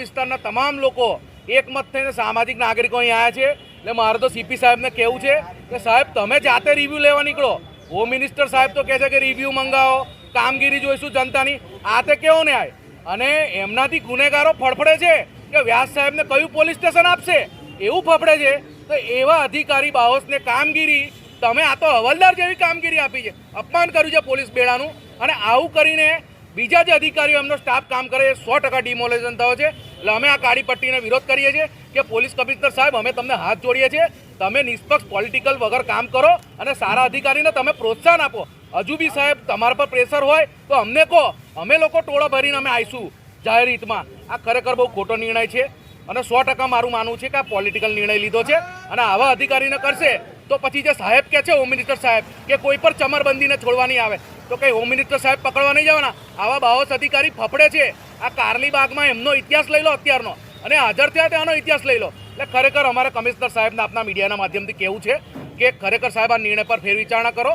વિસ્તારના તમામ લોકો એકમત થઈને સામાજિક નાગરિકો અહીં આવ્યા છે. એટલે મારે તો સીપી સાહેબને કહેવું છે કે સાહેબ તમે જાતે રિવ્યૂ લેવા નીકળો. હોમ મિનિસ્ટર સાહેબ તો કહે છે કે રિવ્યૂ મંગાવો, કામગીરી જોઈશું જનતાની. આ તે કેવો ન્યાય? અને એમનાથી ગુનેગારો ફડફડે છે કે વ્યાસ સાહેબને કયું પોલીસ સ્ટેશન આપશે એવું ફફડે છે. તો એવા અધિકારી બાહોશને કામગીરી તમે આ તો હવાલદાર જેવી કામગીરી આપી છે, અપમાન કર્યું છે પોલીસ બેડાનું. અને આવું કરીને બીજા જે અધિકારીઓ એમનો સ્ટાફ કામ કરે એ 100% ડિમોલેશન થયો છે. એટલે અમે આ કાળી પટ્ટીને વિરોધ કરીએ છીએ કે પોલીસ કમિશનર સાહેબ અમે તમને હાથ જોડીએ છીએ, તમે નિષ્પક્ષ પોલિટિકલ વગર કામ કરો અને સારા અધિકારીને તમે પ્રોત્સાહન આપો. હજુ બી સાહેબ તમારા પર પ્રેશર હોય તો અમને કહો, અમે લોકો ટોળો ભરીને અમે આવીશું જાહેર હિતમાં. આ ખરેખર બહુ ખોટો નિર્ણય છે અને 100% મારું માનવું છે કે આ પોલિટિકલ નિર્ણય લીધો છે. અને આવા અધિકારીને કરશે તો પછી જે સાહેબ કહે છે હોમ મિનિસ્ટર સાહેબ કે કોઈ પર ચમરબંધીને છોડવા નહીં આવે, તો કંઈ હોમ મિનિસ્ટર સાહેબ પકડવા નહીં જવાના. આવા બાહોશ અધિકારી ફફડે છે. આ કારલી બાગમાં એમનો ઇતિહાસ લઈ લો અત્યારનો, અને હાજર થયા ત્યાંનો ઇતિહાસ લઈ લો. એટલે ખરેખર અમારે કમિશનર સાહેબને આપના મીડિયાના માધ્યમથી કહેવું છે કે ખરેખર સાહેબ આ નિર્ણય પર ફેરવિચારણા કરો.